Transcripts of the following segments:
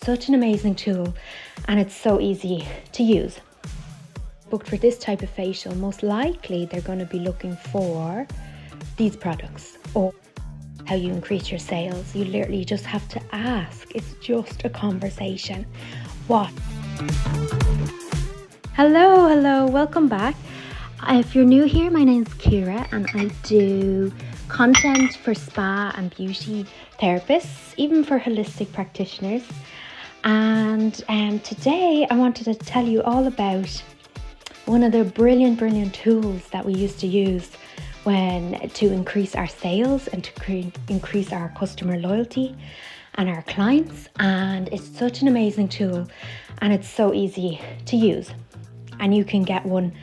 such an amazing tool and it's so easy to use. Booked for this type of facial, most likely they're going to be looking for these products or how you increase your sales. You literally just have to ask. It's just a conversation. What? Hello, welcome back. If you're new here, my name's Kira and I do content for spa and beauty therapists, even for holistic practitioners. And today I wanted to tell you all about one of the brilliant tools that we used to use to increase our sales and to increase our customer loyalty and our clients. And it's such an amazing tool and it's so easy to use. And you can get one,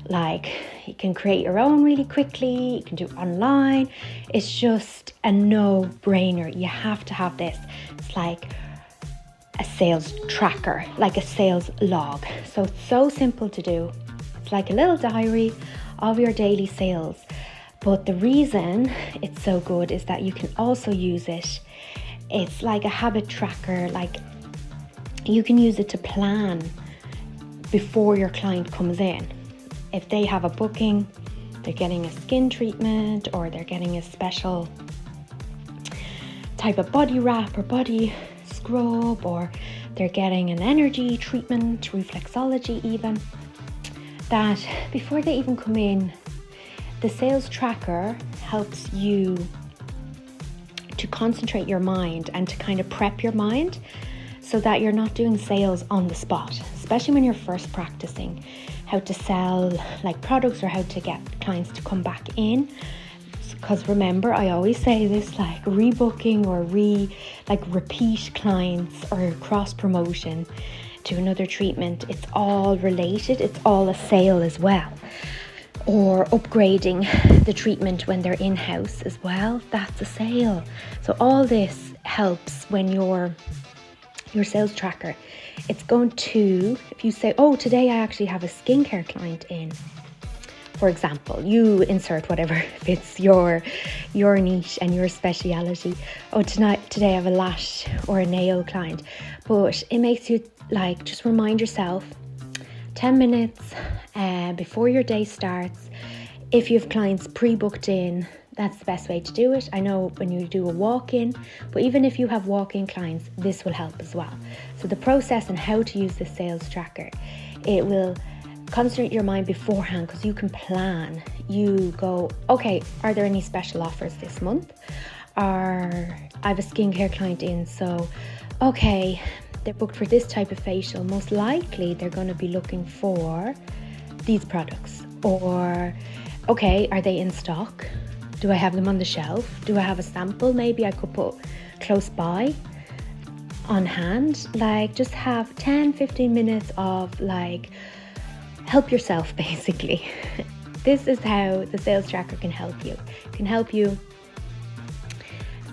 like you can create your own really quickly, you can do it online. It's just a no-brainer. You have to have this. It's like a sales tracker, like a sales log. So it's so simple to do. It's like a little diary of your daily sales. But the reason it's so good is that you can also use it. It's like a habit tracker. Like you can use it to plan before your client comes in. If they have a booking, they're getting a skin treatment or they're getting a special type of body wrap or body scrub, or they're getting an energy treatment, reflexology even, that before they even come in, the sales tracker helps you to concentrate your mind and to kind of prep your mind so that you're not doing sales on the spot, especially when you're first practicing how to sell like products or how to get clients to come back in. Because remember, I always say this, like rebooking or repeat clients or cross promotion to another treatment, it's all related. It's all a sale as well. Or upgrading the treatment when they're in-house as well, that's a sale. So all this helps when your sales tracker, it's going to, if you say, oh, today I actually have a skincare client in, for example, you insert whatever fits your niche and your speciality. Oh, today I have a lash or a nail client. But it makes you like, just remind yourself 10 minutes before your day starts. If you have clients pre-booked in, that's the best way to do it. I know when you do a walk-in, but even if you have walk-in clients, this will help as well. So the process and how to use the sales tracker, it will concentrate your mind beforehand because you can plan. You go, okay, are there any special offers this month? I have a skincare client in, so okay, they're booked for this type of facial. Most likely they're going to be looking for these products. Or okay, are they in stock? Do I have them on the shelf? Do I have a sample maybe I could put close by on hand? Like just have 10-15 minutes of like help yourself basically. This is how the sales tracker can help you. It can help you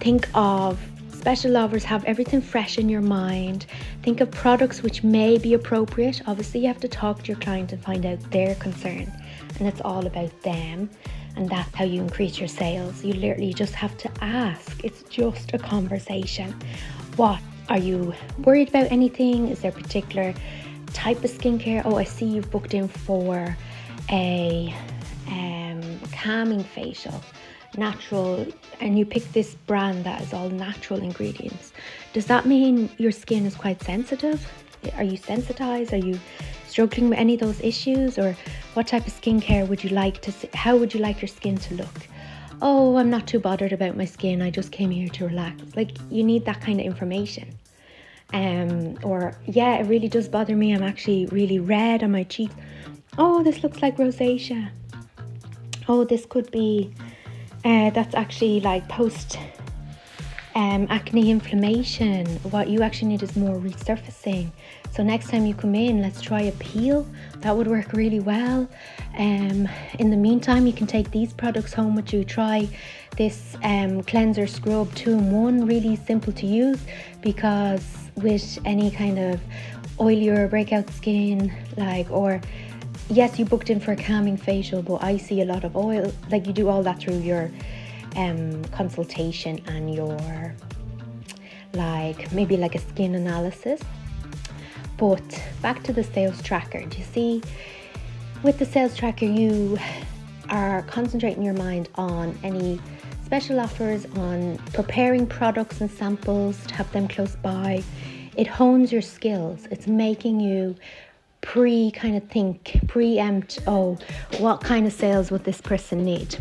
think of special offers, have everything fresh in your mind. Think of products which may be appropriate. Obviously you have to talk to your client and find out their concern, and it's all about them. And that's how you increase your sales. You literally just have to ask. It's just a conversation. What? Are you worried about anything? Is there a particular type of skincare? Oh, I see you've booked in for a calming facial, natural, and you pick this brand that is all natural ingredients. Does that mean your skin is quite sensitive? Are you sensitized? Are you struggling with any of those issues? Or what type of skincare would you like to see? How would you like your skin to look? Oh, I'm not too bothered about my skin. I just came here to relax. Like, you need that kind of information. Or yeah, it really does bother me. I'm actually really red on my cheeks. Oh, this looks like rosacea. Oh, this could be that's actually like post acne inflammation. What you actually need is more resurfacing. So next time you come in, let's try a peel. That would work really well. In the meantime, you can take these products home with you. Try this cleanser scrub 2-in-1, really simple to use, because with any kind of oily or breakout skin, like, or yes, you booked in for a calming facial, but I see a lot of oil, like you do all that through your consultation and your like maybe like a skin analysis. But back to the sales tracker. Do you see, with the sales tracker, you are concentrating your mind on any special offers, on preparing products and samples to have them close by. It hones your skills. It's making you preempt, oh, what kind of sales would this person need?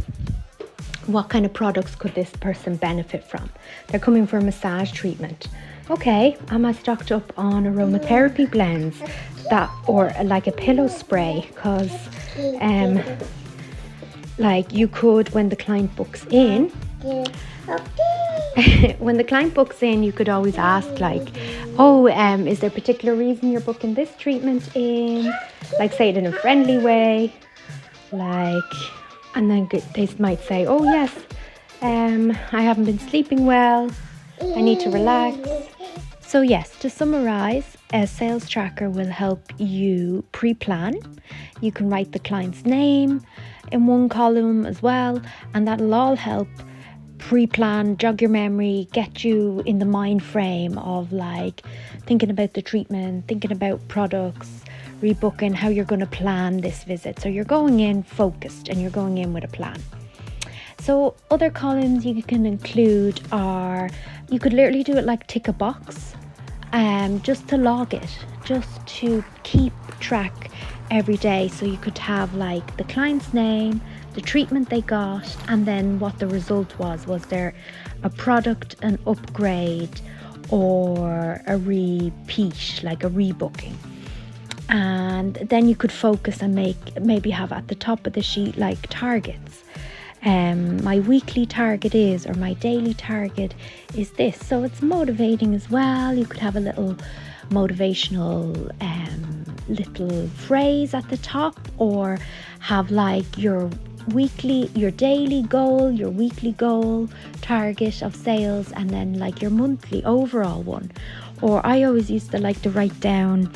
What kind of products could this person benefit from? They're coming for a massage treatment. Okay, am I stocked up on aromatherapy blends or like a pillow spray? Because like you could, when the client books in, you could always ask like, oh, is there a particular reason you're booking this treatment in? Like, say it in a friendly way, like, and then they might say, oh yes, I haven't been sleeping well, I need to relax. So yes, to summarize, a sales tracker will help you pre-plan. You can write the client's name in one column as well, and that'll all help pre-plan, jog your memory, get you in the mind frame of like thinking about the treatment, thinking about products, rebooking, how you're going to plan this visit. So you're going in focused and you're going in with a plan. So other columns you can include are, you could literally do it like tick a box, just to log it, just to keep track every day. So you could have like the client's name, the treatment they got, and then what the result was. Was there a product, an upgrade, or a repeat, like a rebooking? And then you could focus and maybe have at the top of the sheet like targets. My weekly target is, or my daily target is this. So it's motivating as well. You could have a little motivational little phrase at the top, or have like your daily goal, your weekly goal, target of sales, and then like your monthly overall one. Or I always used to like to write down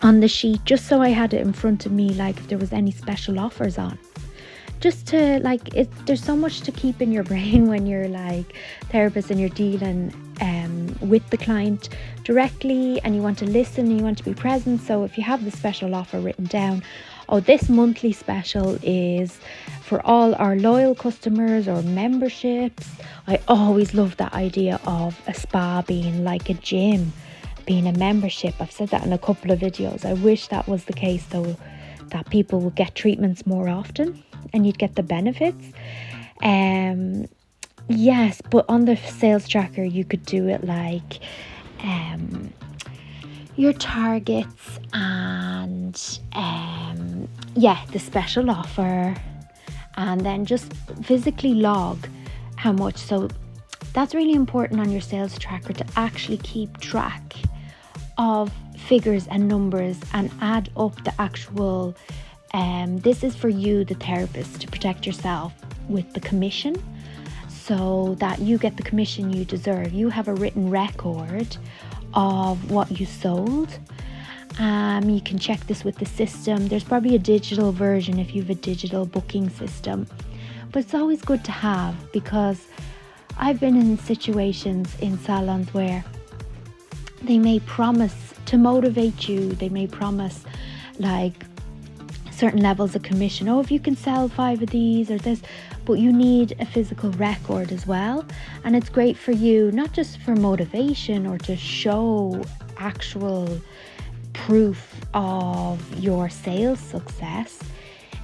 on the sheet, just so I had it in front of me, like if there was any special offers on. Just to like, there's so much to keep in your brain when you're like therapist and you're dealing with the client directly, and you want to listen and you want to be present. So if you have the special offer written down, oh, this monthly special is for all our loyal customers or memberships. I always love that idea of a spa being like a gym, being a membership. I've said that in a couple of videos. I wish that was the case, though, that people would get treatments more often and you'd get the benefits. Yes, but on the sales tracker you could do it like your targets and the special offer, and then just physically log how much. So that's really important on your sales tracker, to actually keep track of figures and numbers and add up the actual this is for you, the therapist, to protect yourself with the commission, so that you get the commission you deserve. You have a written record of what you sold. You can check this with the system. There's probably a digital version if you have a digital booking system, but it's always good to have, because I've been in situations in salons where they may promise to motivate you, they may promise like certain levels of commission. Oh, if you can sell 5 of these or this, but you need a physical record as well. And it's great for you, not just for motivation or to show actual proof of your sales success.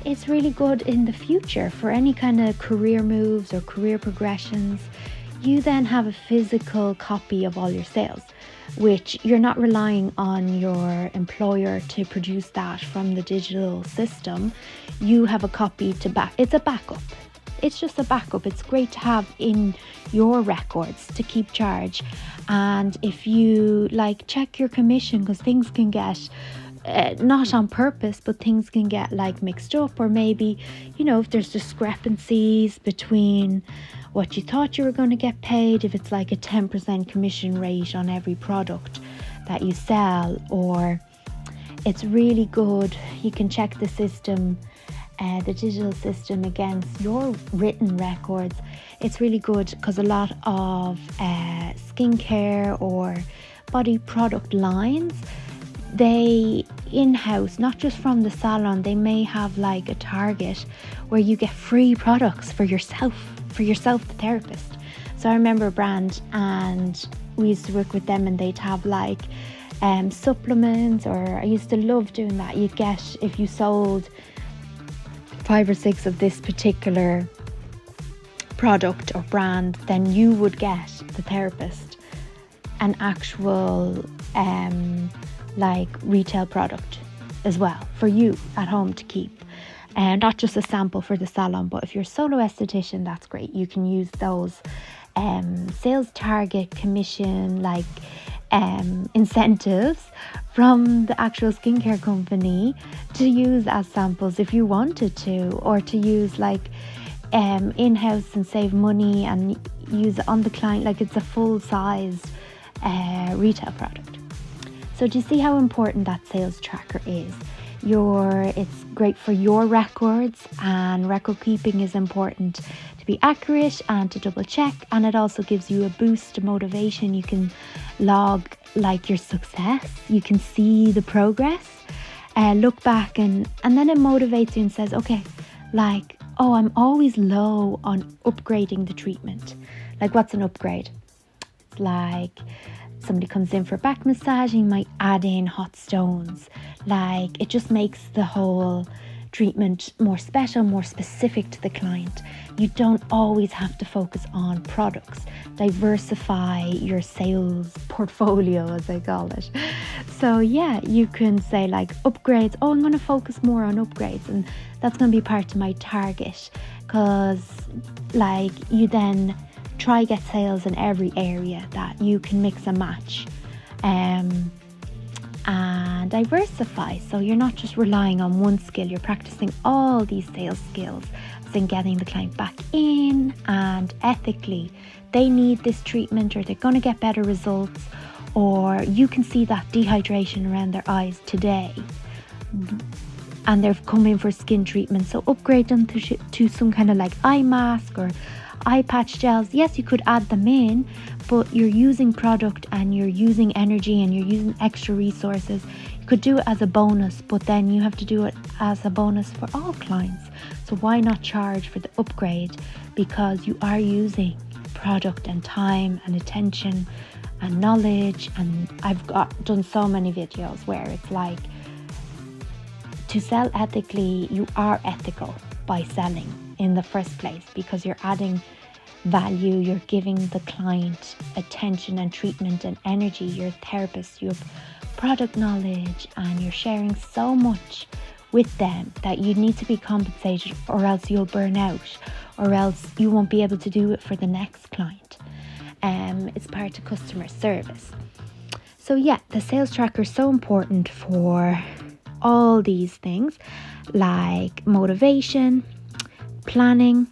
It's really good in the future for any kind of career moves or career progressions. You then have a physical copy of all your sales, which you're not relying on your employer to produce that from the digital system. You have a copy to back. It's a backup. It's just a backup. It's great to have in your records to keep charge. And if you like check your commission, because things can get not on purpose, but things can get like mixed up, or maybe, you know, if there's discrepancies between what you thought you were going to get paid, if it's like a 10% commission rate on every product that you sell, or it's really good, you can check the system, the digital system, against your written records. it's really good because a lot of skincare or body product lines, they in-house, not just from the salon, they may have like a target where you get free products for yourself, the therapist. So I remember a brand, and we used to work with them, and they'd have like supplements, or I used to love doing that. You'd get, if you sold 5 or 6 of this particular product or brand, then you would get, the therapist, an actual like retail product as well for you at home to keep, and not just a sample for the salon. But if you're a solo esthetician, that's great. You can use those sales target commission like incentives from the actual skincare company to use as samples if you wanted to, or to use like in-house and save money and use it on the client like it's a full-sized retail product. So do you see how important that sales tracker is? It's great for your records, and record keeping is important to be accurate and to double check, and it also gives you a boost of motivation. You can log like your success, you can see the progress, look back, and then it motivates you and says, okay, like, oh, I'm always low on upgrading the treatment. Like, what's an upgrade? It's like somebody comes in for back massage, you might add in hot stones. Like, it just makes the whole treatment more special, more specific to the client. You don't always have to focus on products. Diversify your sales portfolio, as I call it. So yeah, you can say like upgrades. Oh, I'm going to focus more on upgrades, and that's going to be part of my target, because like you then try get sales in every area that you can mix and match and diversify. So you're not just relying on one skill, you're practicing all these sales skills, as in getting the client back in, and ethically they need this treatment, or they're going to get better results, or you can see that dehydration around their eyes today and they've come in for skin treatment, so upgrade them to some kind of like eye mask or eye patch gels. Yes, you could add them in, but you're using product and you're using energy and you're using extra resources. You could do it as a bonus, but then you have to do it as a bonus for all clients. So why not charge for the upgrade? Because you are using product and time and attention and knowledge. And I've done so many videos where it's like, to sell ethically, you are ethical by selling in the first place, because you're adding value, you're giving the client attention and treatment and energy. You're a therapist, you have product knowledge, and you're sharing so much with them that you need to be compensated, or else you'll burn out, or else you won't be able to do it for the next client. It's part of customer service. So yeah, the sales tracker is so important for all these things, like motivation, planning,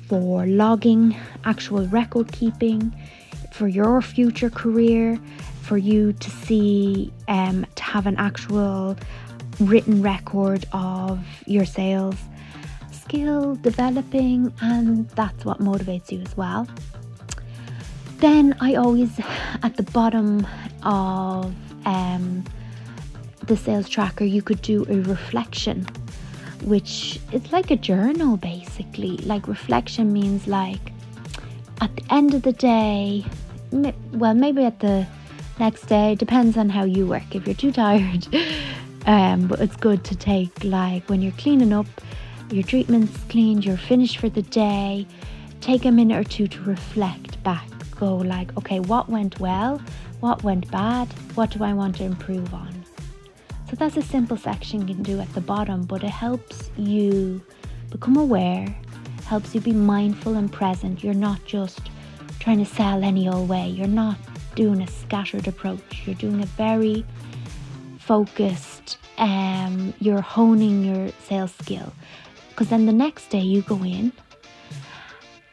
for logging, actual record keeping, for your future career, for you to see, to have an actual written record of your sales, skill developing, and that's what motivates you as well. Then I always, at the bottom of the sales tracker, you could do a reflection, which is like a journal basically. Like, reflection means like at the end of the day, well, maybe at the next day, depends on how you work, if you're too tired, but it's good to take, like, when you're cleaning up, your treatment's cleaned, you're finished for the day, take a minute or two to reflect back. Go like, okay, what went well, what went bad, what do I want to improve on? So that's a simple section you can do at the bottom, but it helps you become aware, helps you be mindful and present. You're not just trying to sell any old way. You're not doing a scattered approach. You're doing a very focused, you're honing your sales skill. Because then the next day you go in,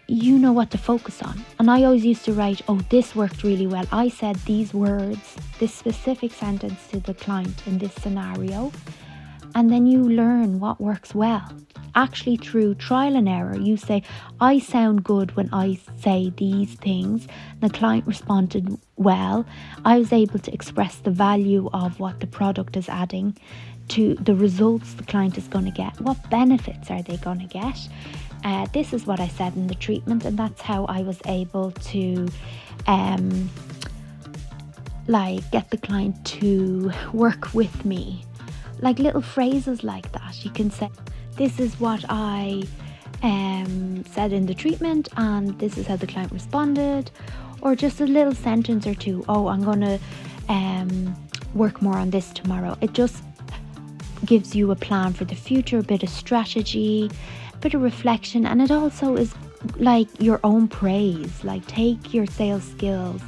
you know what to focus on. And I always used to write, oh, this worked really well. I said these words, this specific sentence to the client in this scenario, and then you learn what works well. Actually, through trial and error, you say, I sound good when I say these things. The client responded well. I was able to express the value of what the product is adding to the results the client is going to get. What benefits are they going to get? This is what I said in the treatment, and that's how I was able to get the client to work with me. Like little phrases like that. You can say, this is what I said in the treatment, and this is how the client responded. Or just a little sentence or two. Oh, I'm going to work more on this tomorrow. It just gives you a plan for the future, a bit of strategy, a bit of reflection, and it also is like your own praise. Like, take your sales skills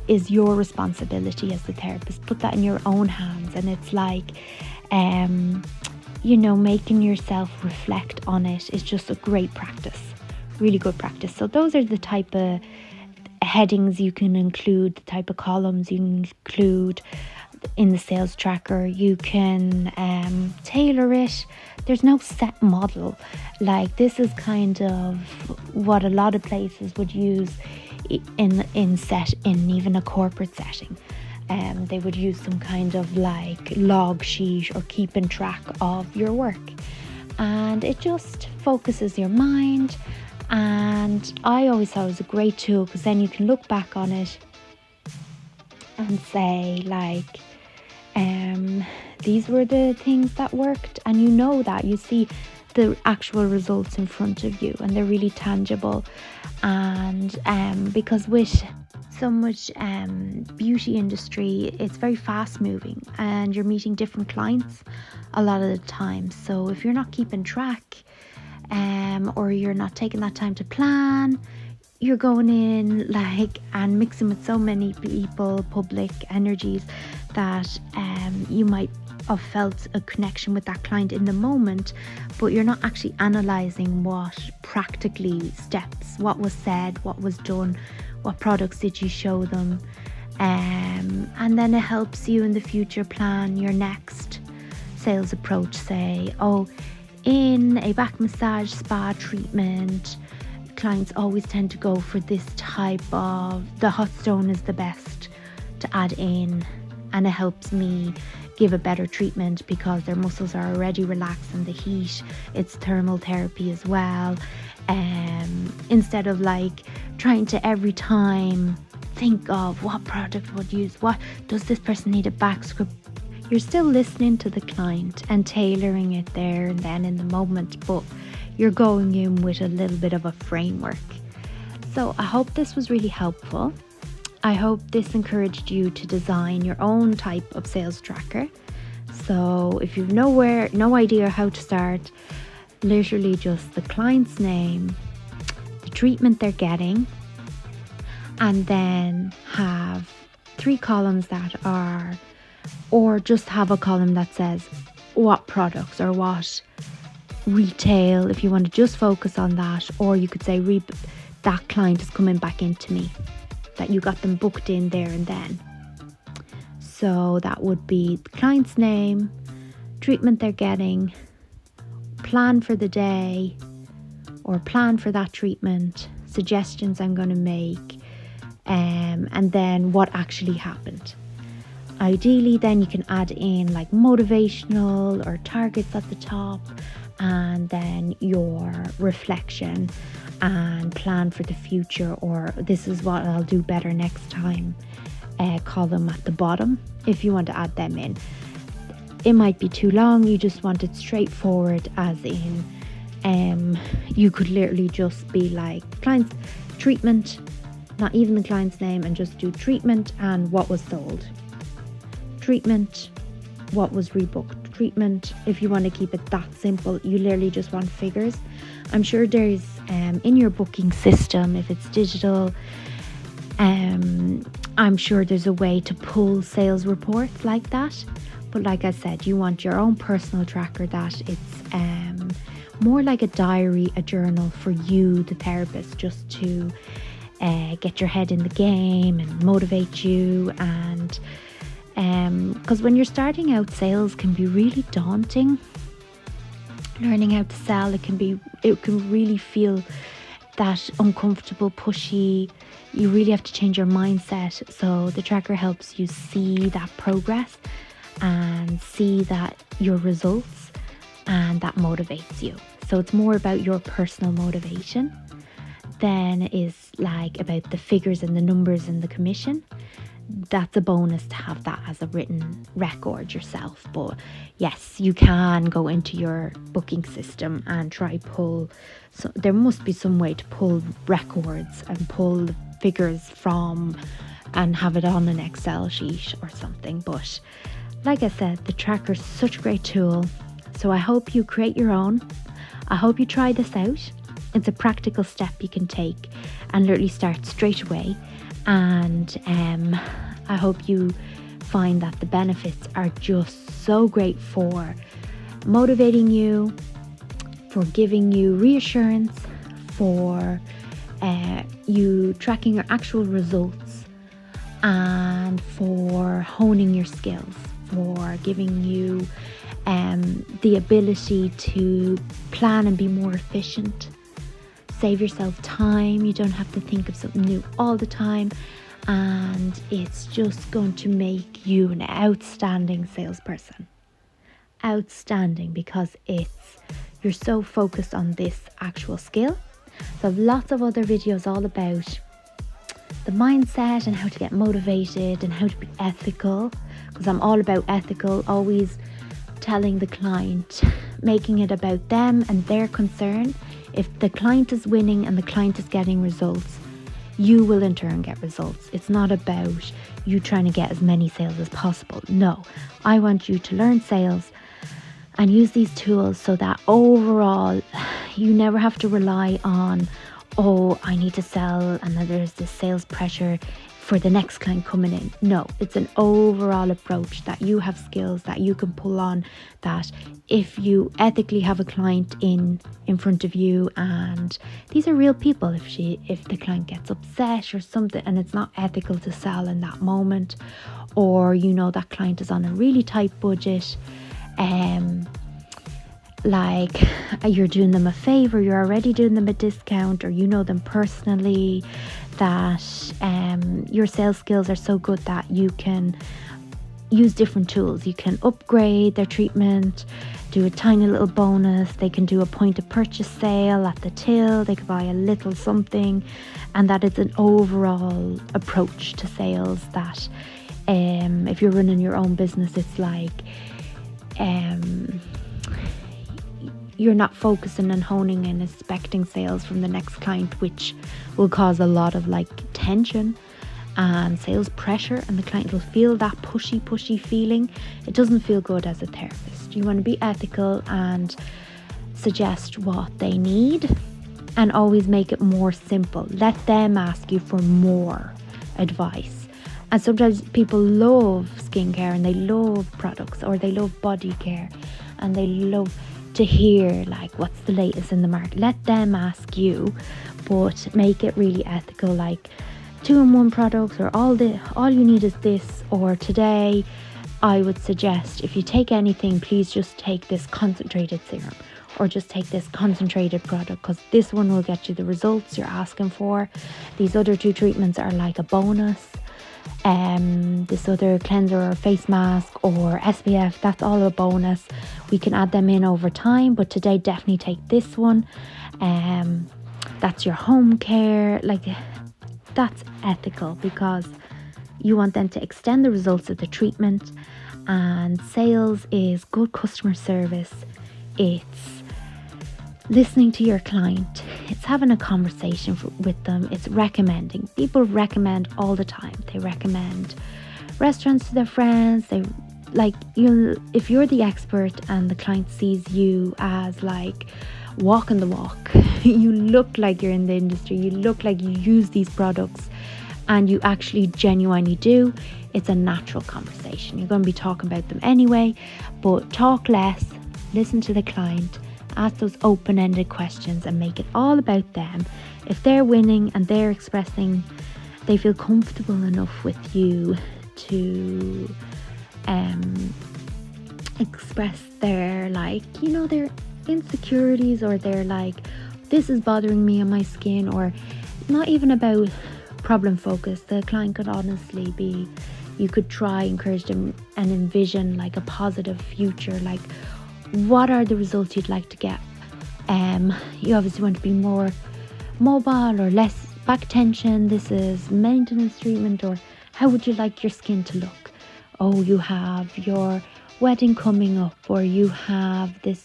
is your responsibility as the therapist. Put that in your own hands, and it's like making yourself reflect on it is just a great practice, really good practice. So those are the type of headings you can include, the type of columns you can include in the sales tracker. You can tailor it. There's no set model. Like, this is kind of what a lot of places would use in even a corporate setting. They would use some kind of like log sheet or keeping track of your work, and it just focuses your mind. And I always thought it was a great tool, because then you can look back on it and say, like, these were the things that worked, and that you see the actual results in front of you, and they're really tangible. And because with so much beauty industry, it's very fast moving, and you're meeting different clients a lot of the time. So if you're not keeping track, or you're not taking that time to plan, you're going in and mixing with so many people, public energies, that you might have felt a connection with that client in the moment, but you're not actually analysing what practically steps, what was said, what was done, what products did you show them, and then it helps you in the future plan your next sales approach. Say, in a back massage spa treatment, clients always tend to go for this type of, the hot stone is the best to add in, and it helps me give a better treatment because their muscles are already relaxed, and the heat, it's thermal therapy as well. Instead of trying to every time think of what product would use, what does this person need a back scrub. You're still listening to the client and tailoring it there and then in the moment, but you're going in with a little bit of a framework. So I hope this was really helpful. I hope this encouraged you to design your own type of sales tracker. So if you've no idea how to start, literally just the client's name, the treatment they're getting, and then have 3 columns that are, or just have a column that says what products or what retail, if you want to just focus on that. Or you could say that client is coming back into me, that you got them booked in there and then. So that would be the client's name, treatment they're getting, plan for the day or plan for that treatment, suggestions I'm going to make, and then what actually happened. Ideally, then you can add in motivational or targets at the top, and then your reflection and plan for the future, or this is what I'll do better next time column at the bottom, if you want to add them in. It might be too long, you just want it straightforward, as in you could literally just be client's treatment, not even the client's name, and just do treatment and what was sold, treatment, what was rebooked, treatment. If you want to keep it that simple, you literally just want figures. I'm sure there's in your booking system, if it's digital, I'm sure there's a way to pull sales reports like that. But like I said, you want your own personal tracker, that it's more like a diary, a journal for you, the therapist, just to get your head in the game and motivate you, and Because when you're starting out, sales can be really daunting. Learning how to sell, it can really feel that uncomfortable, pushy. You really have to change your mindset. So the tracker helps you see that progress and see that your results, and that motivates you. So it's more about your personal motivation than it is like about the figures and the numbers and the commission. That's a bonus to have that as a written record yourself. But yes, you can go into your booking system and try pull. So there must be some way to pull records and pull the figures from and have it on an Excel sheet or something. But like I said, the tracker is such a great tool. So I hope you create your own. I hope you try this out. It's a practical step you can take and literally start straight away. And I hope you find that the benefits are just so great for motivating you, for giving you reassurance, for you tracking your actual results, and for honing your skills, for giving you the ability to plan and be more efficient. Save yourself time. You don't have to think of something new all the time, and it's just going to make you an outstanding salesperson. Outstanding, because you're so focused on this actual skill. So I have lots of other videos all about the mindset and how to get motivated and how to be ethical, because I'm all about ethical, always telling the client, making it about them and their concern. If the client is winning and the client is getting results, you will in turn get results. It's not about you trying to get as many sales as possible. No, I want you to learn sales and use these tools so that overall you never have to rely on, oh, I need to sell, and then there's this sales pressure for the next client coming in. No, it's an overall approach that you have skills that you can pull on, that if you ethically have a client in front of you, and these are real people, if the client gets upset or something and it's not ethical to sell in that moment, or that client is on a really tight budget, like you're doing them a favor, you're already doing them a discount, or them personally, that your sales skills are so good that you can use different tools. You can upgrade their treatment, do a tiny little bonus. They can do a point of purchase sale at the till. They could buy a little something, and that is an overall approach to sales that if you're running your own business, it's like you're not focusing and honing and expecting sales from the next client, which will cause a lot of tension and sales pressure, and the client will feel that pushy feeling. It doesn't feel good as a therapist. You want to be ethical and suggest what they need, and always make it more simple. Let them ask you for more advice. And sometimes people love skincare and they love products, or they love body care and they love to hear what's the latest in the market. Let them ask you, but make it really ethical, 2-in-1 products, or all you need is this, or today I would suggest if you take anything, please just take this concentrated serum, or just take this concentrated product, because this one will get you the results you're asking for. These other 2 treatments are like a bonus. This other cleanser or face mask or SPF, that's all a bonus. We can add them in over time, but today definitely take this one. That's your home care. That's ethical, because you want them to extend the results of the treatment. And sales is good customer service. It's listening to your client. It's having a conversation with them. It's recommending. People recommend all the time. They recommend restaurants to their friends. If you're the expert and the client sees you as walking the walk, you look like you're in the industry, you look like you use these products, and you actually genuinely do, it's a natural conversation. You're going to be talking about them anyway, but talk less, listen to the client, ask those open-ended questions, and make it all about them. If they're winning and they're expressing, they feel comfortable enough with you to express their their insecurities, or they're like, this is bothering me on my skin, or not even about problem focus. The client could honestly be, you could try encourage them and envision like a positive future, like what are the results you'd like to get. You obviously want to be more mobile or less back tension. This is maintenance treatment, or how would you like your skin to look? Oh, you have your wedding coming up, or you have this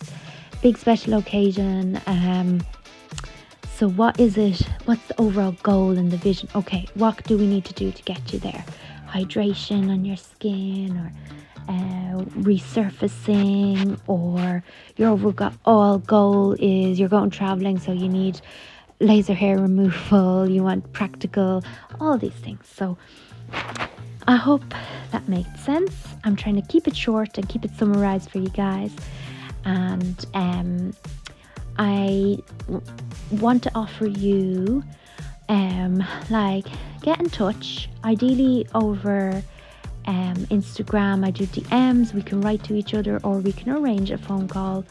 big special occasion. So what is it? What's the overall goal and the vision? Okay, what do we need to do to get you there? Hydration on your skin, or resurfacing, or your overall goal is you're going traveling, so you need laser hair removal, you want practical, all these things. So I hope that made sense. I'm trying to keep it short and keep it summarized for you guys. And I want to offer you like, get in touch, ideally over Instagram. I do DMs, we can write to each other, or we can arrange a phone call.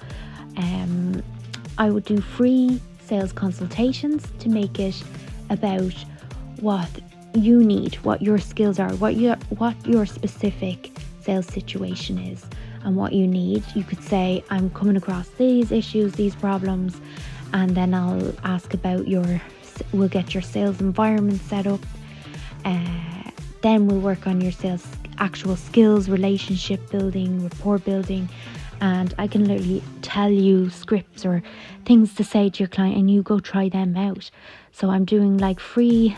I would do free sales consultations to make it about what you need, what your skills are, what your specific sales situation is, and what you need. You could say, I'm coming across these issues, these problems, and then I'll ask about we'll get your sales environment set up. Then we'll work on your sales actual skills, relationship building, rapport building, and I can literally tell you scripts or things to say to your client, and you go try them out. So I'm doing like free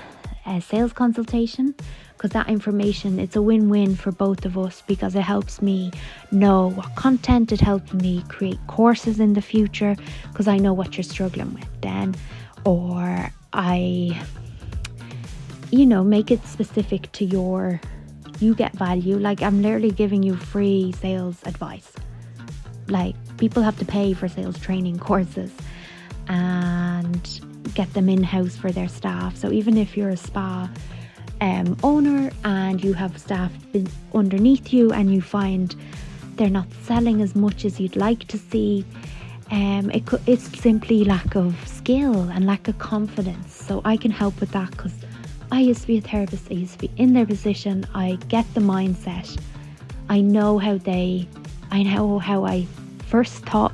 sales consultation, because that information, it's a win-win for both of us, because it helps me know what content, it helps me create courses in the future, because I know what you're struggling with then, or I make it specific to you get value. Like, I'm literally giving you free sales advice. Like, people have to pay for sales training courses and get them in-house for their staff. So even if you're a spa owner and you have staff underneath you and you find they're not selling as much as you'd like to see, it's simply lack of skill and lack of confidence. So I can help with that, because I used to be a therapist. I used to be in their position. I get the mindset. I know how I first thought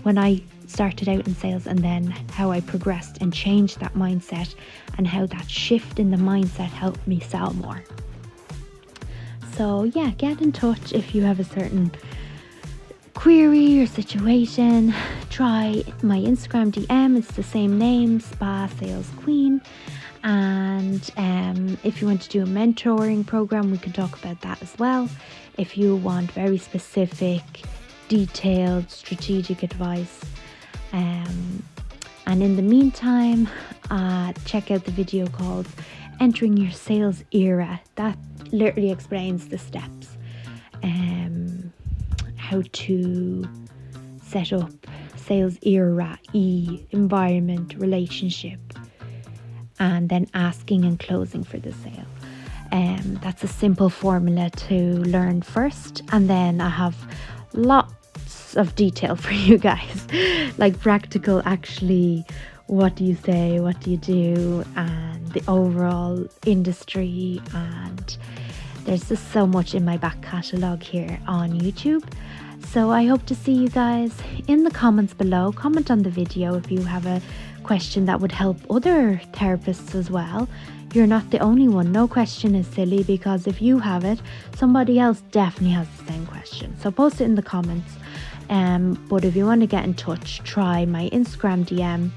when I started out in sales, and then how I progressed and changed that mindset, and how that shift in the mindset helped me sell more. So yeah, get in touch if you have a certain query or situation. Try my Instagram DM, it's the same name, Spa Sales Queen. And if you want to do a mentoring program, we can talk about that as well. If you want very specific, detailed, strategic advice. And in the meantime, check out the video called Entering Your Sales Era. That literally explains the steps. How to set up sales era, environment, relationship, and then asking and closing for the sale. That's a simple formula to learn first, and then I have lots of detail for you guys, like practical, actually, what do you say, what do you do, and the overall industry. And there's just so much in my back catalogue here on YouTube. So I hope to see you guys in the comments below. Comment on the video if you have a question that would help other therapists as well. You're not the only one. No question is silly, because if you have it, somebody else definitely has the same question. So post it in the comments. But if you want to get in touch, try my Instagram DM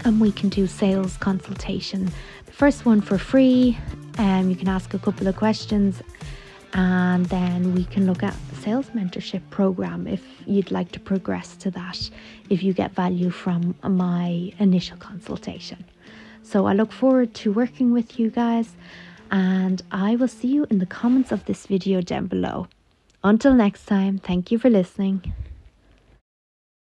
and we can do sales consultation. The first one for free. You can ask a couple of questions, and then we can look at sales mentorship program if you'd like to progress to that, if you get value from my initial consultation. So I look forward to working with you guys, and I will see you in the comments of this video down below. Until next time, thank you for listening.